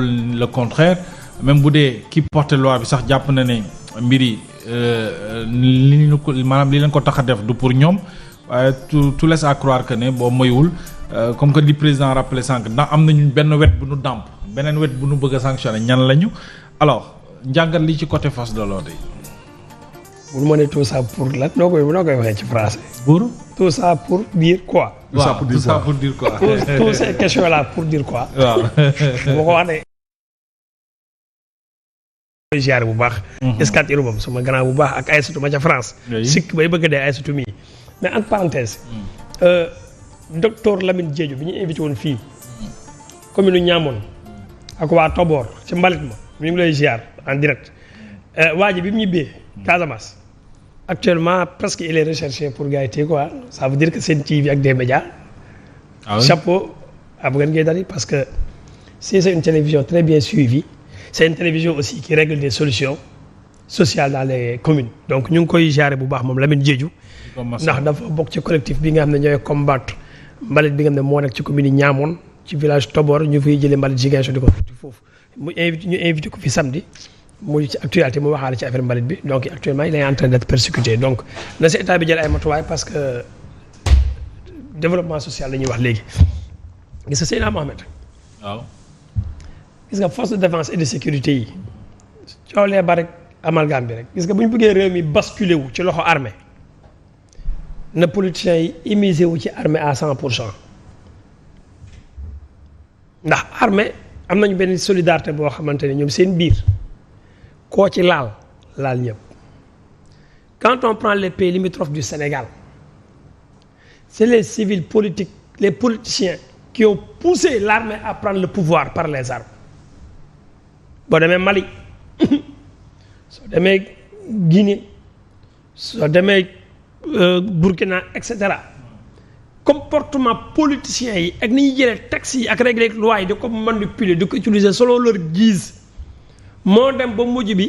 le contraire même bu dee ki porte loi bi sax jàpp na ne mbir yi li ñu ko maanaam li leen ko tax a def du pour ñoom waaye tout laisse à croire que ne boo moywul comme que di président rappelé sànq ndax am nañu benn wet bu nu dàmp beneen wet bu nu bëgg a sanctionné ñan lañu alors njàngat li ci côté force de l'ordre yi. bu ma ne tout ça pour lan noo koy waxee ci français. pour tout ça pour dire quoi. tout ça pour dire quoi. toutes ces questions là pour dire quoi. waaw. bu ko wax de. ziar bu baax. escate irobam sama grand bu baax ak Aïssatou ma ca France. sikk bay bëgg dee Aïssatou mii mais entre parenthèse. docteur Lamine Diédhiou bi ñu invité woon fii. commune Niamone ak waa Tobor ci mbalit ma mi ngi lay ziar en direct. waa ji bi mu ñibbee Casamance actuellement presque il est recherché pour gars yi tey quoi ça veut dire que Sen TV ak des médias. Ah oui? Chapeau à Bougane Gueye Dany parce que si c'est une télévision très bien suivie c'est une télévision aussi qui règle des solutions sociales dans les communes donc ñu ngi koy gérer bu baax moom Lamine Diédhiou ndax dafa bokk ci collectif bi nga xam ne ñooy combattre mbalit bi nga xam ne moo nekk ci commune yi Niamone ci village Tobor ñu fiy jëlee mbalit Ziguinchor di ko foofu ñu invité ko fi samedi muy ci actualité mu waxaale ci affaire mbalit bi donc actuellement il est en train d'être persécuté donc na si état bi jël ay matuwaay parce que développement social la ñuy wax léegi gis nga Seydina Mohamed waaw gis nga force de défense et de sécurité yi coow lee ba rek amalgame bi rek gis nga bu ñu bëggee réew mi basculer wu ci loxo armée na politiciens yi immiscé wu ci armée à 100% ndax armée am nañu benn solidarité boo xamante ne ñoom seen biir koo ci laal ñëpp quand on prend les pays limitrophes du Sénégal c'est les civils politiques les politiciens qui ont poussé l'armée à prendre le pouvoir par les armes boo demee Mali soo demee Guinée soo demee Burkina et cetera comportement politiciens yi ak ni ñuy jëlee textes yi ak règles ak lois yi di ko manipuler di ko utiliser selon leur guise moo dem ba mujj bi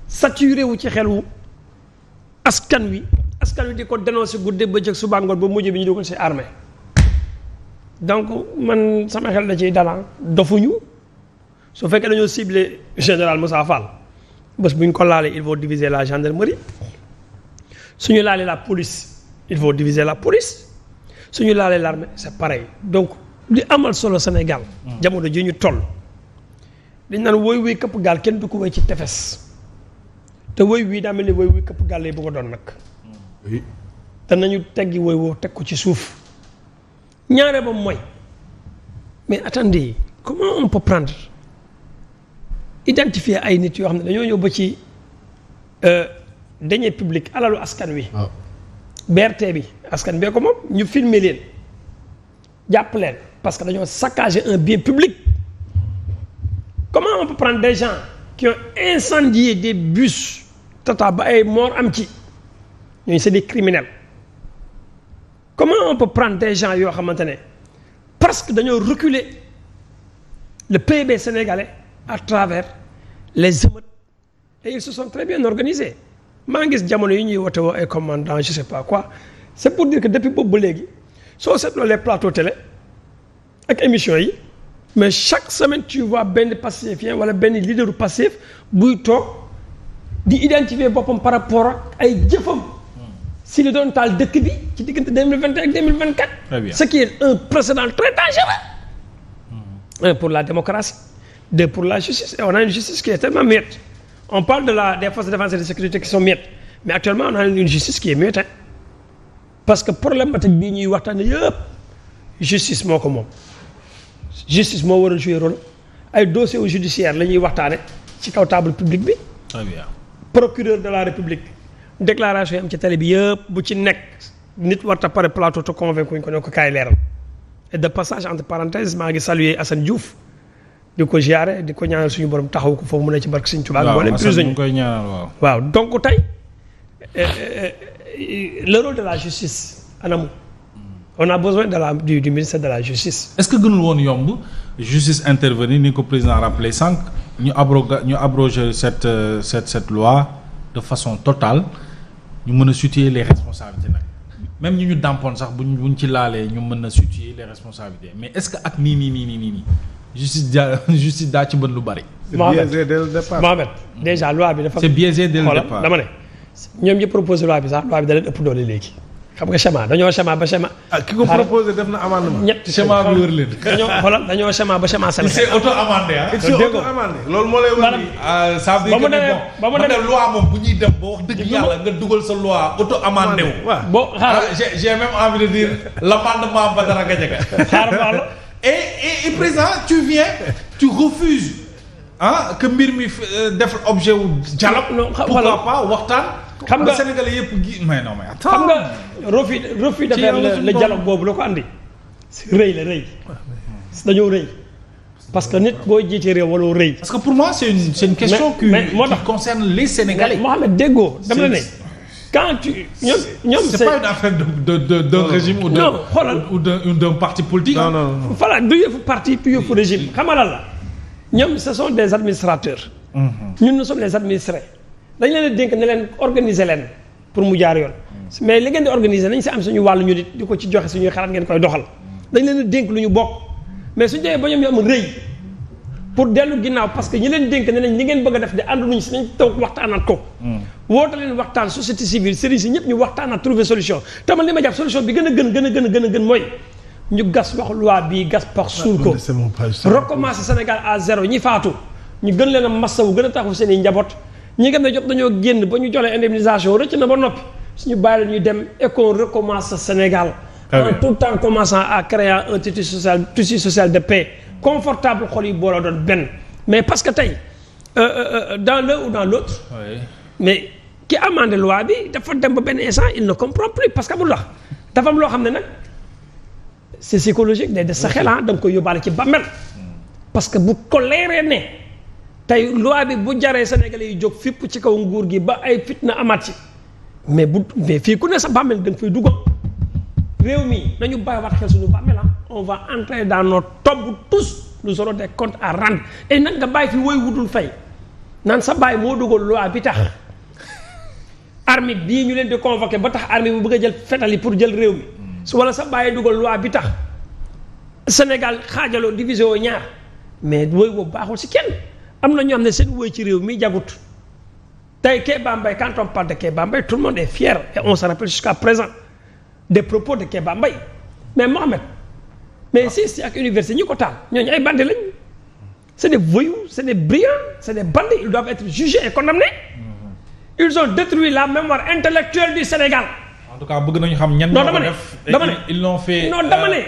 saturé wu ci xelu askan wi di ko dénoncer guddi bëccëg suba ngoon ba mujj bi ñu dugal ci armée donc man sama xel da ciy dalan dofuñu su fekkee dañoo ciblé général Moussa Fall bés bu ñu ko laalee il faut diviser la gendarmerie suñu laalee la police il faut diviser la police suñu laalee l'armée c'est pareil donc li amal solo Sénégal jamono ji ñu toll dañ naan woy këpp gaal kenn du ko woy ci tefes te woy wii daa mel ni woy këpp gaal lay bëgg a doon nag te nañu teggi woy woo teg ko ci suuf ñaare ba mooy mais attendez comment on peut prendre identifier ay nit yoo xam ne dañoo ñëw ba ci deniers publics alalu askan wi BRT bi askan bee ko moom ñu filmer leen jàpp leen parce que dañoo saccager un bien public. Comment on peut prendre des gens qui ont incendié des bus Tata ba ay mort am ci ñooñu c'est des criminels comment on peut prendre des gens yoo xamante ne parce que dañoo reculer le PIB sénégalais à travers les émeutes et ils se sont très bien organisés maa ngi gis jamono yi ñuy woote woo ay commandant je sais pas quoi c'est pour dire que depuis boobu ba léegi soo seetloo les plateaux télé ak émissions yi mais chaque semaine tu vois benn passifien wala benn leader passif buy toog di identifier boppam par rapport ak ay jëfam si li doon taal dëkk bi ci diggante 2021 ak 2024. Très bien. Ce qui est un précédent très dangereux. Un pour la démocratie, deux pour la justice. Et on a une justice qui est tellement muette. On parle des forces de défense et de sécurité qui sont muettes, mais actuellement on a une justice qui est muette hein. Parce que problématique bii ñuy waxtaanee yëpp justice moo ko moom. Justice moo war a jouer rôle ay dossiers judiciaires la ñuy waxtaane ci kaw table publique bi. Très bien. Procureur de la République déclaration yi am ci télé bi yëpp bu ci nekk nit warta pare plateau te convaincre ko ne ko kaay leeral et de passage entre parenthèses maa ngi saluer Assane Diouf di ko ziare di ko ñaanal suñu borom taxaw ko foofu mu ne ci barke Sëñ Tuubaa. waaw Assane mu ngi koy ñaanal waaw. waaw donc tey le rôle de la justice anamu. On a besoin du ministère de la justice. Est-ce que gënul woon yomb justice intervenir ni ko président rappelé sànq ñu abroger cette loi de façon totale ñu mën a situer les responsabilités nag même ñu dàmpoon sax buñ ci laalee ñu mën a situer les responsabilités mais est-ce que ak nii justice daa ci mën lu bari. c'est biaisé dès le départ. Mohamed déjà loi bi dafa. c'est biaisé dès le départ dama ne ñoom ñi proposé loi bi sax loi bi da leen ëpp doole léegi. xam nga schéma dañoo schéma ba schéma. ki ko proposé def na amendement. ñett schéma bi wër leen. dañoo schéma ba schéma Sénégal. c'est auto amendé ah. c'est auto amendé loolu moo lay wax nii. ça veut dire que bon man de loi moom bu ñuy dem ba wax dëgg yàlla nga dugal sa loi auto amendé wu. waaw bon xaaral j'ai même envie de dire l'amendement Badara Gadiaga. xaaral et président tu refuses que mbir mi def objet wu dialogue. pourquoi pas waxtaan. xam nga Sénégalais yëpp gi mais non mais attends. xam nga refus de faire le dialogue boobu la ko andi. rëy la rëy. dañoo rëy. parce que nit boo jiitee réew wala rëy. parce que pour moi c'est une question qui concerne les Sénégalais. Mohamed déggoo dama la ne. quand tu ñoom c'est pas une affaire d'un régime ou d'un parti politique. non. voilà du yëfu parti du yëfu régime xam nga lan la ñoom ce sont des administrateurs. ñun nous sommes les administrés. dañ leen a dénk ne leen organiser leen pour mu jaar yoon. mais li ngeen di organiser nañ si am suñu wàllu ñu di ko ci joxe suñuy xalaat ngeen koy doxal. dañ leen a dénk lu ñu bokk mais suñu demee ba ñoom ñu am rëy pour dellu ginnaaw parce que ñi leen dénk ne nañ li ngeen bëgg a def de ànduñu si nañ toog waxtaanaat ko. woote leen waxtaan société civile sëriñ si ñëpp ñu waxtaanaat trouver solution te man li ma jàpp solution bi gën a mooy ñu gas wax loi bii gas pax suul ko. recommencer Sénégal à zéro ñi faatu ñu gën leen a massawu gën a taxawu seen i njaboot. ñi nga xam ne jot dañoo génn ba ñu jolee indemnisation rëcc na ba noppi suñu bàyyi la ñuy dem et qu'on recommence Sénégal tout en commençant à créer un tissu social de paix confortable xol yi booloo doon benn mais parce que tey dans l'un ou dans l'autre mais ki amendé loi bi dafa dem ba benn instant il ne comprend plus parce que bu lax dafa am loo xam ne nag c'est psychologique day des sa xel da nga koy yóbbaale ci bàmmeel parce que bu ko leeree ne tey loi bi bu jaree Sénégalais yi jóg fipp ci kaw nguur gi ba ay fitna amaat ci mais fii ku ne sa bàmmeel da nga fay dugg réew mi nañu bàyyiwaat xel suñu bàmmeel on va entrer dans nos tombes tous nous aurons des comptes à rendre et nag nga bàyyi fi woy wutul fay naan sa bàyyi moo dugal loi bi tax armée bii ñu leen di convoqué ba tax armée bu bëgg a jël fetal yi pour jël réew mi su wala sa bàyyi dugal loi bi tax Sénégal xaajaloo divisé woo ñaar mais woy boobu baaxul si kenn. am na ñoo xam ne seen woy ci réew mi jagut tey Kéba Mbaye quand on parle de Kéba Mbaye tout le monde est fier et on se rappelle jusqu'à présent des propos de Kéba Mbaye mais Mohamed mais si ak université ñi ko taal ñooñu ay bandits lañ c'est des voyous c'est des brillants c'est des bandits ils doivent être jugés et condamnés ils ont détruit la mémoire intellectuelle du Sénégal. En tout cas bëgg nañu xam ñan ñoo ko def dama ne ils l'ont fait non dama ne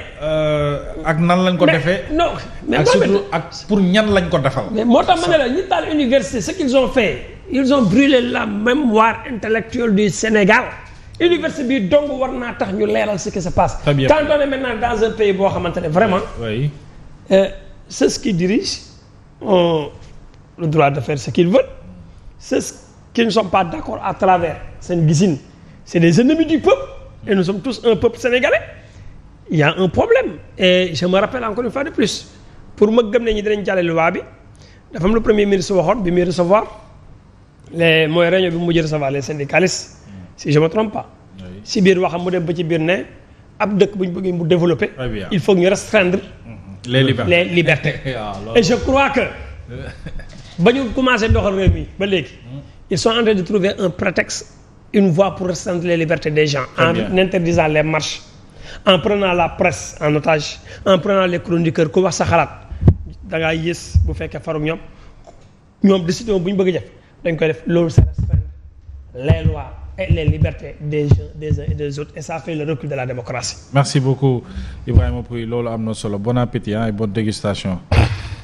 ak nan lañ ko defee non mais ak surtout ak pour ñan lañ ko defal mais moo tax ma ne la ñi taal université ce qu'ils ont fait ils ont brûlé la mémoire intellectuelle du Sénégal université bi dong war naa tax ñu leeral ce qui se passe quand on est maintenant dans un pays boo xamante ne vraiment ceux qui dirigent ont le droit de faire ce qu'ils veulent ceux qui ne sont pas d'accord à travers seen gisin c'est des ennemis du peuple et nous sommes tous un peuple sénégalais il y a un problème et je me rappelle encore une fois de plus pour ma gëm ne ñi dinañ jàlle loi bi dafa am le premier ministre waxoon bi muy recevoir mooy réunion bi mu mujj recevoir les syndicalistes si je me trompe pas si biir waxam mu dem ba ci biir ne ab dëkk bu ñu bëggee mu développer il faut ñu restreindre les libertés et je crois que ba ñu commencé doxal réew mi ba léegi ils sont en train de trouver un prétexte une voie pour restreindre les libertés des gens en interdisant les marches en prenant la presse en otage en prenant les chroniqueurs ku wax sa xalaat da ngaa yées bu fekkee farug ñoom décision bu ñu bëgg a def dañ koy def loolu c'est restreindre les lois et les libertés des uns et des autres et ça fait le recul de la démocratie. Merci beaucoup Ibrahima Pouye loolu am na solo bon appétit et bonne dégustation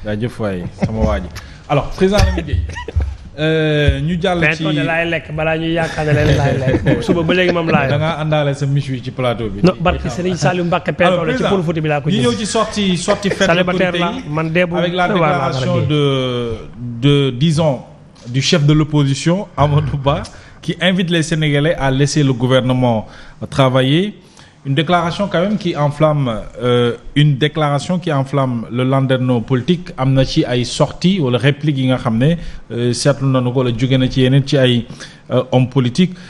jaajëf waay sama waa ji alors président Lamine Gueye ñu jàll ci mais laay lekk balaa ñuy yaakaar ne leen laay lekk suba ba léegi moom laay. da ngaa àndaale sa miche wi ci plateau bi. non barki Serigne Saliou Mbacké Pendo la ci pour foot bi laa ko ñu ñëw ci sortie fête célibataire la man deebu avec la déclaration disons du chef de l'opposition Amadou Ba qui invite les Sénégalais à laisser le gouvernement travailler. Une déclaration quand même qui enflamme le landerneau politique am na ci ay sorties wala répliques yi nga xam ne seetlu nañu ko la jóge na ci yeneen ci ay hommes politiques